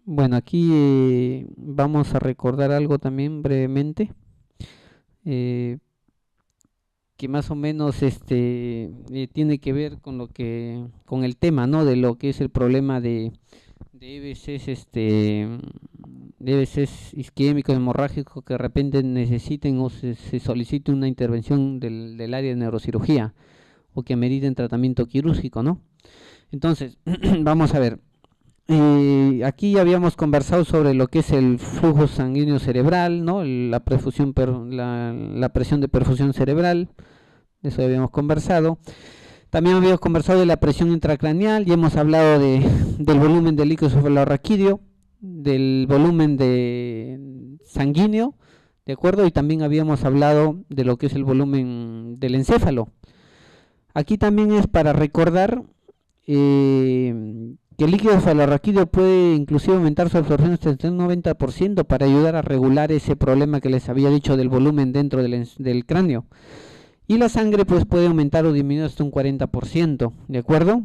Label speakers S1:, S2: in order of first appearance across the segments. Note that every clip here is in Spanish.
S1: Bueno, aquí vamos a recordar algo también brevemente, eh, que más o menos tiene que ver con con el tema, ¿no? De lo que es el problema de EBCs, de EBCs isquémicos hemorrágicos que de repente necesiten o se solicite una intervención del área de neurocirugía o que ameriten tratamiento quirúrgico, ¿no? Entonces, vamos a ver. Aquí ya habíamos conversado sobre lo que es el flujo sanguíneo cerebral, ¿no? La perfusión, la presión de perfusión cerebral, de eso habíamos conversado. También habíamos conversado de la presión intracraneal y hemos hablado del volumen del líquido cefalorraquídeo, del volumen sanguíneo, ¿de acuerdo? Y también habíamos hablado de lo que es el volumen del encéfalo. Aquí también es para recordar que el líquido cefalorraquídeo puede inclusive aumentar su absorción hasta un 90% para ayudar a regular ese problema que les había dicho del volumen dentro del cráneo. Y la sangre pues puede aumentar o disminuir hasta un 40%, ¿de acuerdo?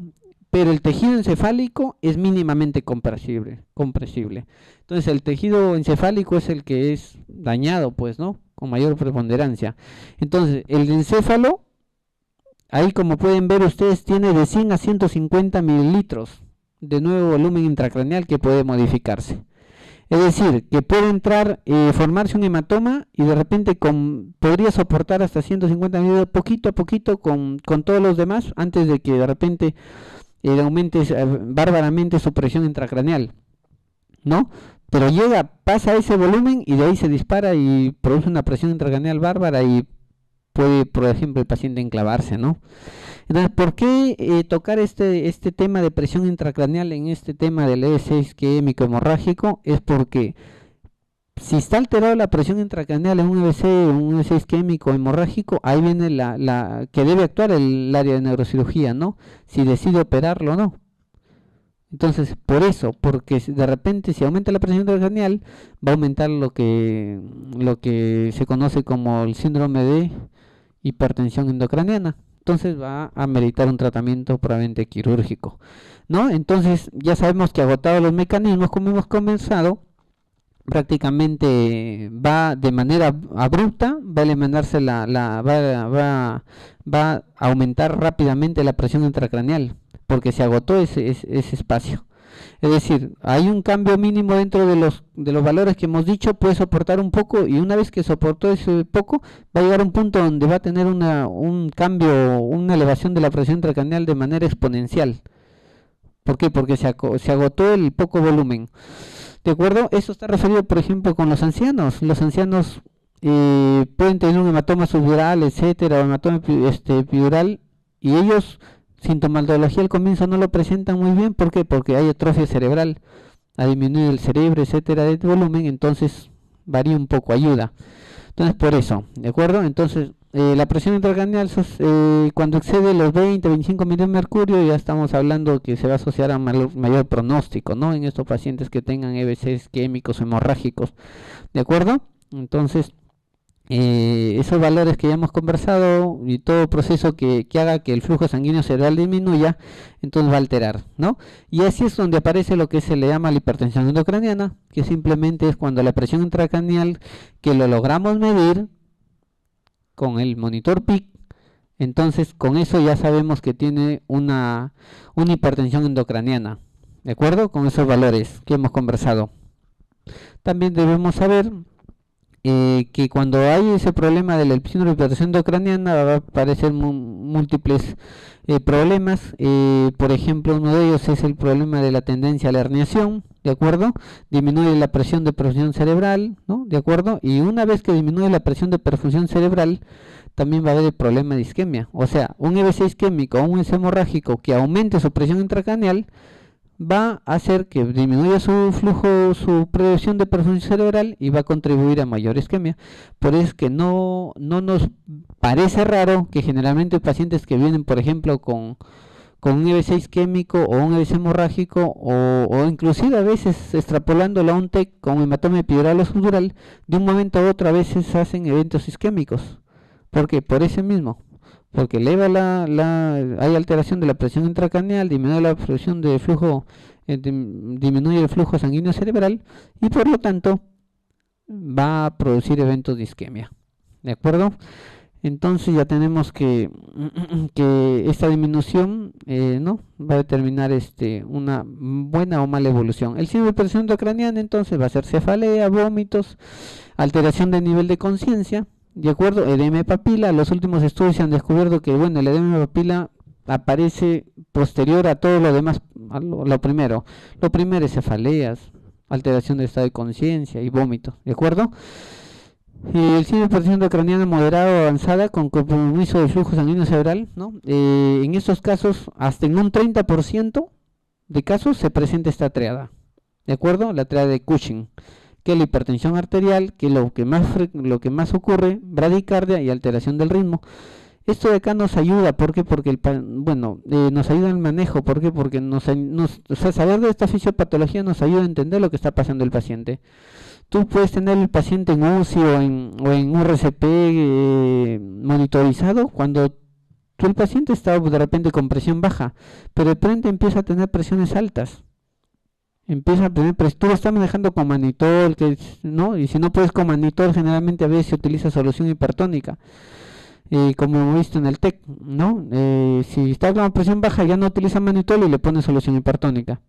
S1: Pero el tejido encefálico es mínimamente compresible. Entonces el tejido encefálico es el que es dañado, pues, ¿no? Con mayor preponderancia. Entonces el encéfalo, ahí como pueden ver ustedes, tiene de 100 a 150 mililitros de nuevo volumen intracraneal que puede modificarse. Es decir, que puede entrar, formarse un hematoma y de repente podría soportar hasta 150 mililitros poquito a poquito con todos los demás antes de que de repente aumente bárbaramente su presión intracraneal, ¿no? Pero pasa ese volumen y de ahí se dispara y produce una presión intracraneal bárbara y puede, por ejemplo, el paciente enclavarse, ¿no? Entonces, ¿por qué tocar este tema de presión intracraneal en este tema del EBC isquémico hemorrágico? Es porque si está alterada la presión intracraneal en un EBC isquémico hemorrágico, ahí viene que debe actuar el área de neurocirugía, ¿no? Si decide operarlo o no. Entonces, por eso, porque de repente si aumenta la presión intracraneal, va a aumentar lo que se conoce como el síndrome de hipertensión endocraniana. Entonces va a meritar un tratamiento probablemente quirúrgico, ¿no? Entonces ya sabemos que agotados los mecanismos, como hemos comenzado, prácticamente va de manera abrupta, va a eliminarse va a aumentar rápidamente la presión intracraneal, porque se agotó ese espacio. Es decir, hay un cambio mínimo dentro de los valores que hemos dicho, puede soportar un poco y una vez que soportó ese poco, va a llegar a un punto donde va a tener un cambio, una elevación de la presión intracraneal de manera exponencial. ¿Por qué? Porque se agotó el poco volumen. ¿De acuerdo? Eso está referido, por ejemplo, con los ancianos. Los ancianos pueden tener un hematoma subdural, etcétera, o hematoma epidural, y ellos sintomatología al comienzo no lo presentan muy bien. ¿Por qué? Porque hay atrofia cerebral, ha disminuido el cerebro, etcétera, de volumen, entonces varía un poco, ayuda. Entonces, por eso, ¿de acuerdo? Entonces, la presión intracraneal, cuando excede los 20-25 milímetros de mercurio, ya estamos hablando que se va a asociar a mayor pronóstico, ¿no? En estos pacientes que tengan EBCs isquémicos hemorrágicos, ¿de acuerdo? Entonces, esos valores que ya hemos conversado y todo proceso que haga que el flujo sanguíneo cerebral disminuya, entonces va a alterar, ¿no? Y así es donde aparece lo que se le llama la hipertensión endocraniana, que simplemente es cuando la presión intracraneal, que lo logramos medir con el monitor PIC, entonces con eso ya sabemos que tiene una hipertensión endocraniana, ¿de acuerdo? Con esos valores que hemos conversado. También debemos saber que cuando hay ese problema de la síndrome de hipertensión endocraniana va a aparecer múltiples problemas. Por ejemplo, uno de ellos es el problema de la tendencia a la herniación, ¿de acuerdo? Disminuye la presión de perfusión cerebral, ¿no? ¿De acuerdo? Y una vez que disminuye la presión de perfusión cerebral, también va a haber el problema de isquemia. O sea, un EBC isquémico o un EBC hemorrágico que aumente su presión intracraneal va a hacer que disminuya su flujo, su presión de perfusión cerebral y va a contribuir a mayor isquemia. Por eso es que no nos parece raro que generalmente pacientes que vienen, por ejemplo, con un EBC isquémico o un EBC hemorrágico o inclusive a veces extrapolándolo a un TEC con hematoma epidural o subdural, de un momento a otro a veces hacen eventos isquémicos. ¿Por qué? Por ese mismo. porque eleva hay alteración de la presión intracraneal, disminuye la presión de flujo, disminuye el flujo sanguíneo cerebral y por lo tanto va a producir eventos de isquemia. ¿De acuerdo? Entonces ya tenemos que esta disminución ¿no? va a determinar una buena o mala evolución. El síndrome de hipertensión intracraneana entonces va a ser cefalea, vómitos, alteración del nivel de conciencia, de acuerdo, edema de papila. Los últimos estudios han descubierto que bueno, el edema de papila aparece posterior a todo lo demás, a lo primero. Lo primero es cefaleas, alteración del estado de conciencia y vómitos, ¿de acuerdo? Y el síndrome de hipertensión intracraneana moderada o avanzada con compromiso del flujo sanguíneo cerebral, ¿no? En estos casos, hasta en un 30% de casos se presenta esta triada, ¿de acuerdo? La triada de Cushing, que es la hipertensión arterial, que es lo que más ocurre, bradicardia y alteración del ritmo. Esto de acá nos ayuda, ¿por qué? Porque nos ayuda en el manejo, ¿por qué? Porque saber de esta fisiopatología nos ayuda a entender lo que está pasando el paciente. Tú puedes tener el paciente en UCI o en RCP monitorizado cuando el paciente está de repente con presión baja, pero de repente empieza a tener presiones altas. Empieza a tener tú lo estás manejando con manitol, ¿no? Y si no puedes con manitol, generalmente a veces se utiliza solución hipertónica. Como hemos visto en el TEC, ¿no? Si está con presión baja ya no utiliza manitol y le pone solución hipertónica.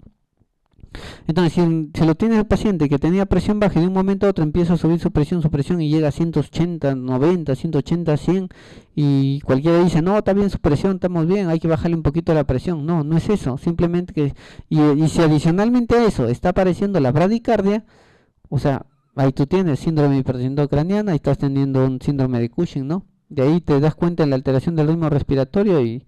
S1: Entonces, si lo tiene el paciente que tenía presión baja y de un momento a otro empieza a subir su presión y llega a 180, 90, 180, 100 y cualquiera dice, no, está bien su presión, estamos bien, hay que bajarle un poquito la presión. No, no es eso, simplemente que, y si adicionalmente a eso está apareciendo la bradicardia, o sea, ahí tú tienes síndrome de hipertensión intracraneana y estás teniendo un síndrome de Cushing, ¿no? De ahí te das cuenta de la alteración del ritmo respiratorio y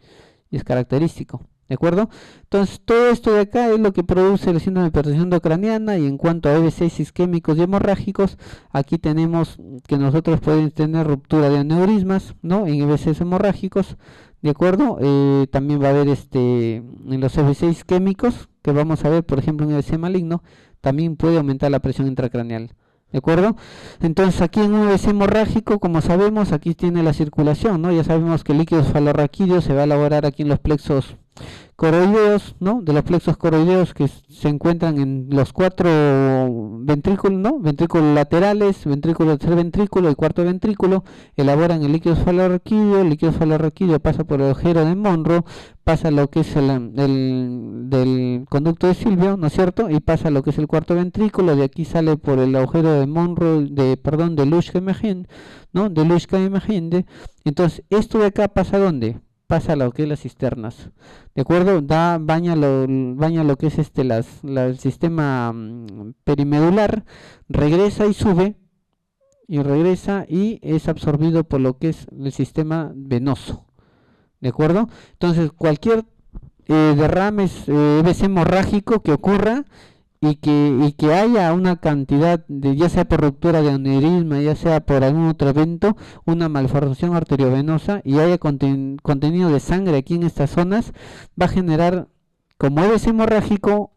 S1: es característico. ¿De acuerdo? Entonces, todo esto de acá es lo que produce el síndrome de hipertensión intracraneana. Y en cuanto a EBCs isquémicos y hemorrágicos, aquí tenemos que nosotros podemos tener ruptura de aneurismas, ¿no? En EBCs hemorrágicos, ¿de acuerdo? También va a haber en los EBCs isquémicos, que vamos a ver, por ejemplo, en EBC maligno, también puede aumentar la presión intracraneal. ¿De acuerdo? Entonces aquí en un EBC hemorrágico, como sabemos, aquí tiene la circulación, ¿no? Ya sabemos que el líquido cefalorraquídeo se va a elaborar aquí en los plexos coroideos, ¿no? De los plexos coroideos que se encuentran en los 4 ventrículos, ¿no? Ventrículos laterales, ventrículo, tercer ventrículo y cuarto ventrículo, elaboran el líquido cefalorraquídeo pasa por el agujero de Monro, pasa lo que es del conducto de Silvio, ¿no es cierto? Y pasa lo que es el cuarto ventrículo, de aquí sale por el agujero de Monro, de Luschke-Mehendé, ¿no? De Luschke-Mehendé. Entonces, esto de acá pasa ¿dónde? Pasa lo que es las cisternas, ¿de acuerdo? Baña lo que es el sistema perimedular, regresa y sube, y regresa y es absorbido por lo que es el sistema venoso, ¿de acuerdo? Entonces, cualquier derrame EBC hemorrágico que ocurra y que haya una cantidad de, ya sea por ruptura de aneurisma, ya sea por algún otro evento, una malformación arteriovenosa y haya contenido de sangre aquí en estas zonas, va a generar como EBC hemorrágico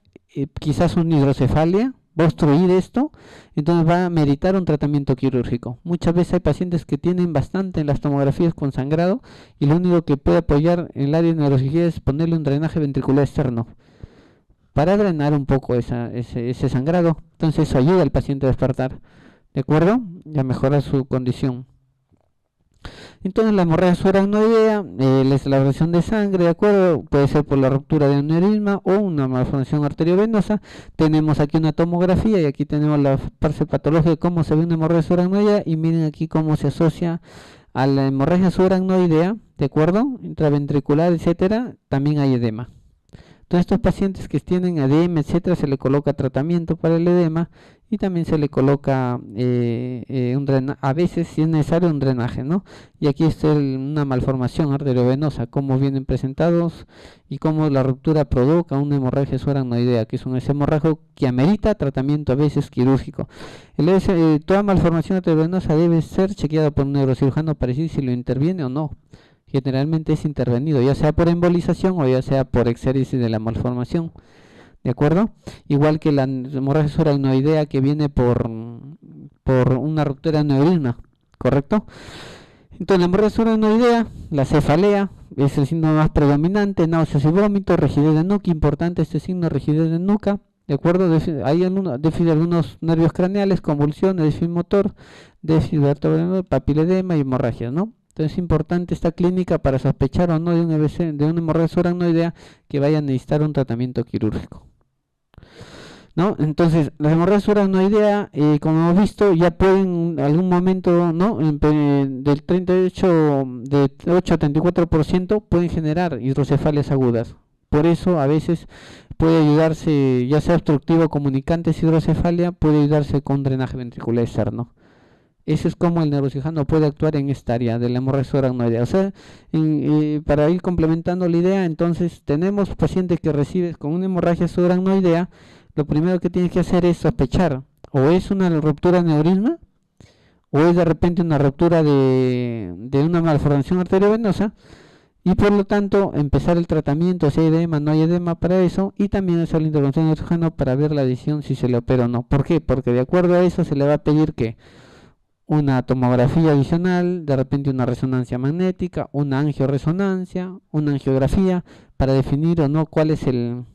S1: quizás una hidrocefalia, va a obstruir esto, entonces va a meritar un tratamiento quirúrgico. Muchas veces hay pacientes que tienen bastante en las tomografías con sangrado y lo único que puede apoyar en el área de neurocirugía es ponerle un drenaje ventricular externo para drenar un poco ese sangrado. Entonces eso ayuda al paciente a despertar, ¿de acuerdo? Y a mejorar su condición. Entonces la hemorragia subaracnoidea, la elaboración de sangre, ¿de acuerdo? Puede ser por la ruptura de aneurisma o una malformación arteriovenosa. Tenemos aquí una tomografía y aquí tenemos la parte patológica de cómo se ve una hemorragia subaracnoidea y miren aquí cómo se asocia a la hemorragia subaracnoidea, ¿de acuerdo? Intraventricular, etcétera, también hay edema. Entonces estos pacientes que tienen edema, etcétera, se le coloca tratamiento para el edema y también se le coloca un drenaje, a veces si es necesario un drenaje, ¿no? Y aquí está una malformación arteriovenosa, cómo vienen presentados y cómo la ruptura provoca una hemorragia subaracnoidea, que es un hemorragia que amerita tratamiento a veces quirúrgico. Toda malformación arteriovenosa debe ser chequeada por un neurocirujano para decir si lo interviene o no. Generalmente es intervenido, ya sea por embolización o ya sea por exéresis de la malformación, ¿de acuerdo? Igual que la hemorragia subaracnoidea que viene por una ruptura de aneurisma, ¿correcto? Entonces la hemorragia subaracnoidea, la cefalea, es el signo más predominante, náuseas y vómitos, rigidez de nuca, importante este signo, rigidez de nuca, ¿de acuerdo? Hay déficit de algunos nervios craneales, convulsiones, déficit motor, déficit vertebral, papiledema y hemorragias, ¿no? Entonces es importante esta clínica para sospechar o no de un EBC, de una hemorragia subaracnoidea que vaya a necesitar un tratamiento quirúrgico, ¿no? Entonces, las hemorragias subaracnoidea, como hemos visto, ya pueden en algún momento, ¿no? Del 38, de 8 a 34% pueden generar hidrocefalias agudas. Por eso, a veces puede ayudarse, ya sea obstructivo comunicante hidrocefalia, puede ayudarse con drenaje ventricular externo. Eso es como el neurocirujano puede actuar en esta área de la hemorragia subaracnoidea. O sea, para ir complementando la idea, entonces tenemos pacientes que reciben con una hemorragia subaracnoidea. Lo primero que tienes que hacer es sospechar, o es una ruptura de aneurisma, o es de repente una ruptura de una malformación arteriovenosa, y por lo tanto empezar el tratamiento, si hay edema, no hay edema para eso, y también hacer la intervención de cirujano para ver la decisión si se le opera o no. ¿Por qué? Porque de acuerdo a eso se le va a pedir que una tomografía adicional, de repente una resonancia magnética, una angioresonancia, una angiografía, para definir o no cuál es el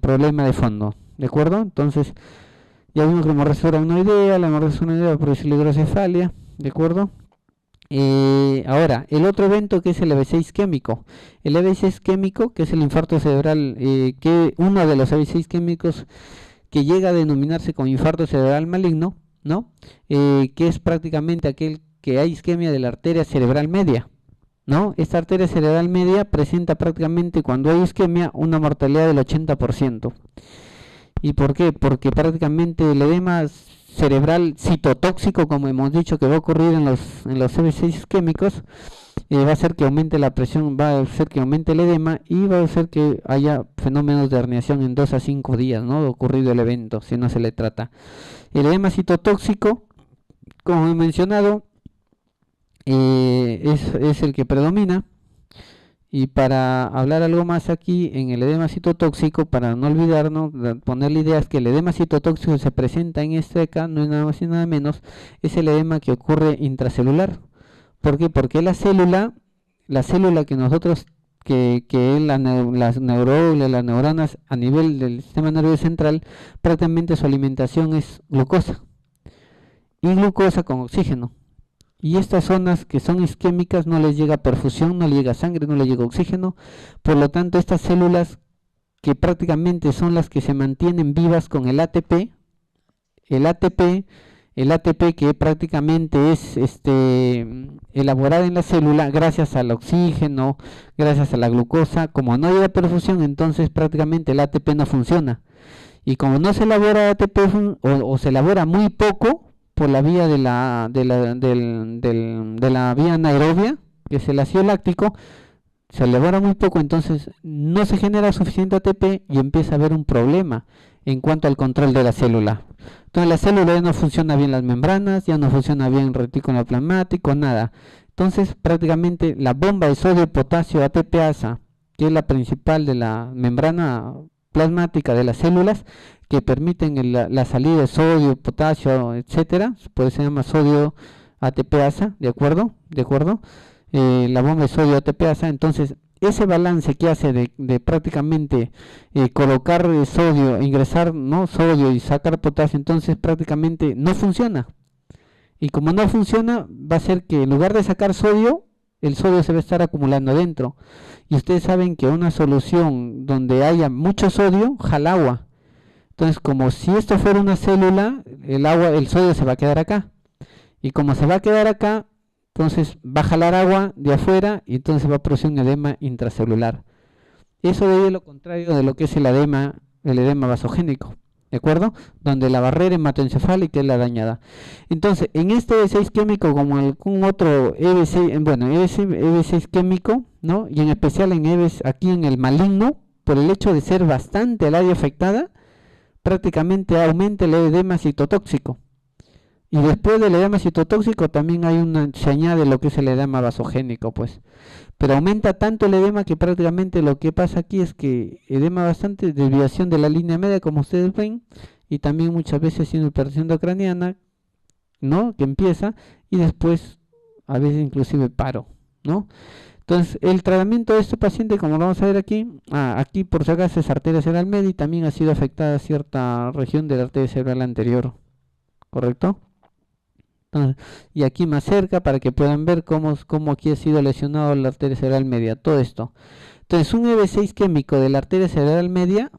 S1: problema de fondo, ¿de acuerdo? Entonces, ya vimos que la hemorragia subaracnoidea, la hemorragia subaracnoidea produce la hidrocefalia, ¿de acuerdo? Ahora, el otro evento que es el EBC isquémico. El EBC isquémico, que es el infarto cerebral, que uno de los EBC isquémicos que llega a denominarse como infarto cerebral maligno, ¿no? Que es prácticamente aquel que hay isquemia de la arteria cerebral media, ¿no? Esta arteria cerebral media presenta prácticamente, cuando hay isquemia, una mortalidad del 80%. ¿Y por qué? Porque prácticamente el edema cerebral citotóxico, como hemos dicho, que va a ocurrir en los EBC isquémicos, va a hacer que aumente la presión, va a hacer que aumente el edema y va a hacer que haya fenómenos de herniación en 2 a 5 días, ¿no? De ocurrido el evento, si no se le trata. El edema citotóxico, como he mencionado, es el que predomina. Y para hablar algo más aquí en el edema citotóxico, para no olvidarnos, poner la idea es que el edema citotóxico se presenta en este acá, no es nada más y nada menos, es el edema que ocurre intracelular. ¿Por qué? Porque la célula que nosotros, que es las neuronas, las neuronas a nivel del sistema nervioso central, prácticamente su alimentación es glucosa. Y glucosa con oxígeno. Y estas zonas que son isquémicas no les llega perfusión, no les llega sangre, no les llega oxígeno. Por lo tanto, estas células que prácticamente son las que se mantienen vivas con el ATP que prácticamente es elaborada en la célula gracias al oxígeno, gracias a la glucosa. Como no llega perfusión, entonces prácticamente el ATP no funciona. Y como no se elabora ATP o se elabora muy poco, por la vía de la vía anaerobia, que es el ácido láctico, se elabora muy poco, entonces no se genera suficiente ATP y empieza a haber un problema en cuanto al control de la célula. Entonces la célula ya no funciona bien las membranas, ya no funciona bien el retículo plasmático, nada. Entonces prácticamente la bomba de sodio, potasio, ATPasa, que es la principal de la membrana plasmática de las células, que permiten la salida de sodio, potasio, etcétera, pues se llama sodio ATPasa, ¿de acuerdo? La bomba de sodio ATPasa. Entonces ese balance que hace de prácticamente colocar sodio, ingresar, ¿no?, sodio y sacar potasio, entonces prácticamente no funciona. Y como no funciona, va a ser que en lugar de sacar sodio, el sodio se va a estar acumulando adentro. Y ustedes saben que una solución donde haya mucho sodio jala agua. Entonces, como si esto fuera una célula, el sodio se va a quedar acá. Y como se va a quedar acá, entonces va a jalar agua de afuera y entonces va a producir un edema intracelular. Eso debe lo contrario de lo que es el edema vasogénico, ¿de acuerdo? Donde la barrera hematoencefálica es la dañada. Entonces, en este EBC isquémico, como algún otro EBC isquémico, ¿no?, y en especial en EBC, aquí en el maligno, por el hecho de ser bastante el área afectada, prácticamente aumenta el edema citotóxico. Y después del edema citotóxico también se añade lo que es el edema vasogénico, pues. Pero aumenta tanto el edema que prácticamente lo que pasa aquí es que edema bastante, desviación de la línea media, como ustedes ven, y también muchas veces hipertensión intracraniana, ¿no?, que empieza, y después a veces inclusive paro, ¿no? Entonces, el tratamiento de este paciente, como lo vamos a ver aquí, aquí por si acaso es arteria cerebral media y también ha sido afectada cierta región de la arteria cerebral anterior, ¿correcto? Entonces, y aquí más cerca para que puedan ver cómo aquí ha sido lesionado la arteria cerebral media, todo esto. Entonces, un EBC isquémico de la arteria cerebral media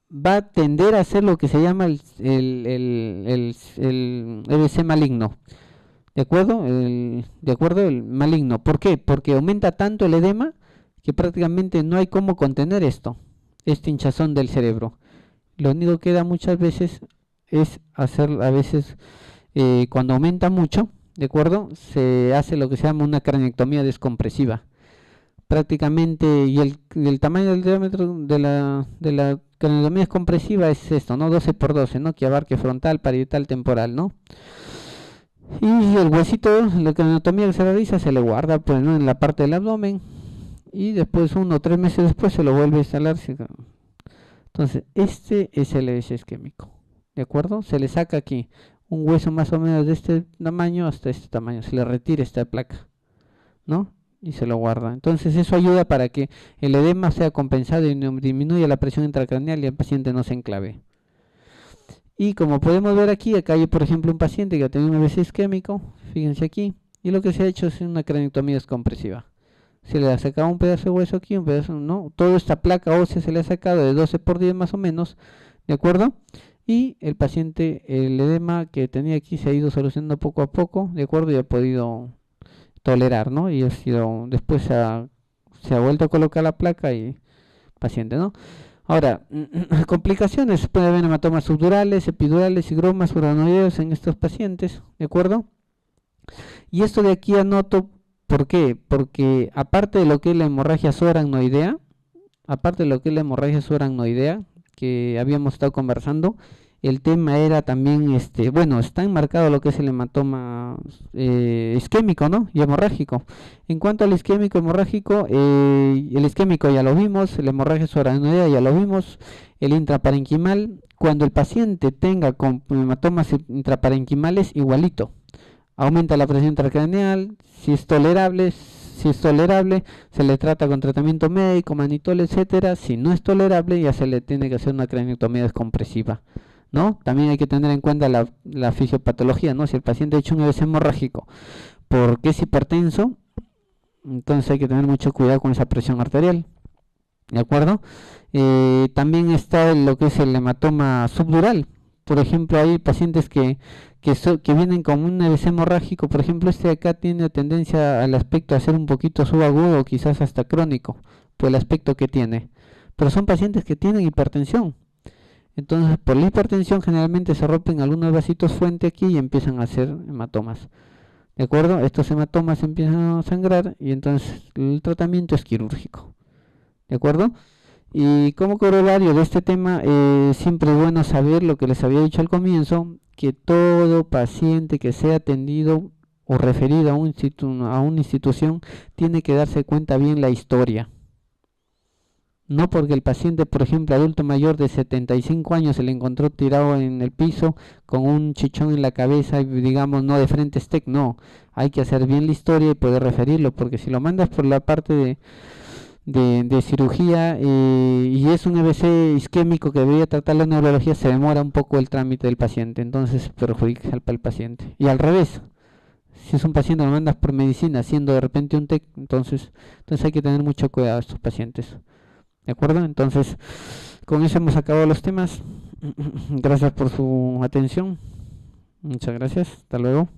S1: va a tender a hacer lo que se llama el EBC maligno. ¿De acuerdo? El maligno. ¿Por qué? Porque aumenta tanto el edema que prácticamente no hay cómo contener este hinchazón del cerebro. Lo único que queda muchas veces es hacer, a veces, cuando aumenta mucho, ¿de acuerdo? Se hace lo que se llama una craniectomía descompresiva. Prácticamente, y el tamaño del diámetro de la craniectomía descompresiva es esto, ¿no? 12 por 12, ¿no? Que abarque frontal, parietal, temporal, ¿no? Y el huesito, la craniotomía que se realiza, se le guarda pues, ¿no? en la parte del abdomen y después 1 o 3 meses después se lo vuelve a instalar. Entonces, este es el EBC isquémico, ¿de acuerdo? Se le saca aquí un hueso más o menos de este tamaño hasta este tamaño, se le retira esta placa, ¿no? Y se lo guarda. Entonces eso ayuda para que el edema sea compensado y disminuya la presión intracraneal y el paciente no se enclave. Y como podemos ver aquí, acá hay por ejemplo un paciente que ha tenido un EBC isquémico, fíjense aquí, y lo que se ha hecho es una craniectomía descompresiva. Se le ha sacado un pedazo de hueso aquí, un pedazo, ¿no? Toda esta placa ósea se le ha sacado de 12 por 10 más o menos, ¿de acuerdo? Y el paciente, el edema que tenía aquí se ha ido solucionando poco a poco, ¿de acuerdo? Y ha podido tolerar, ¿no? Y ha sido, después se ha vuelto a colocar la placa y paciente, ¿no? Ahora, complicaciones, puede haber hematomas subdurales, epidurales y gromas uranoideos en estos pacientes, ¿de acuerdo? Y esto de aquí anoto, ¿por qué? Porque aparte de lo que es la hemorragia subaracnoidea, que habíamos estado conversando, el tema era también, bueno, está enmarcado lo que es el hematoma isquémico, ¿no? Y hemorrágico. En cuanto al isquémico hemorrágico, el isquémico ya lo vimos, la hemorragia subaracnoidea ya lo vimos, el intraparenquimal, cuando el paciente tenga con hematomas intraparenquimales, igualito. Aumenta la presión intracraneal, si es tolerable, se le trata con tratamiento médico, manitol, etcétera. Si no es tolerable, ya se le tiene que hacer una craniectomía descompresiva, ¿no? También hay que tener en cuenta la fisiopatología, ¿no? Si el paciente ha hecho un EBC hemorrágico porque es hipertenso, entonces hay que tener mucho cuidado con esa presión arterial, ¿de acuerdo? También está lo que es el hematoma subdural. Por ejemplo, hay pacientes que vienen con un EBC hemorrágico, por ejemplo, este de acá tiene tendencia al aspecto a ser un poquito subagudo o quizás hasta crónico, por el aspecto que tiene. Pero son pacientes que tienen hipertensión. Entonces, por la hipertensión generalmente se rompen algunos vasitos fuente aquí y empiezan a hacer hematomas. ¿De acuerdo? Estos hematomas empiezan a sangrar y entonces el tratamiento es quirúrgico. ¿De acuerdo? Y como corolario de este tema, siempre es bueno saber lo que les había dicho al comienzo, que todo paciente que sea atendido o referido a una institución tiene que darse cuenta bien la historia. No porque el paciente, por ejemplo, adulto mayor de 75 años se le encontró tirado en el piso con un chichón en la cabeza y digamos no de frente STEC, no. Hay que hacer bien la historia y poder referirlo, porque si lo mandas por la parte de cirugía y es un EBC isquémico que debería tratar la neurología, se demora un poco el trámite del paciente, entonces perjudica al paciente. Y al revés, si es un paciente lo mandas por medicina siendo de repente un TEC, entonces hay que tener mucho cuidado a estos pacientes. ¿De acuerdo? Entonces, con eso hemos acabado los temas. Gracias por su atención. Muchas gracias. Hasta luego.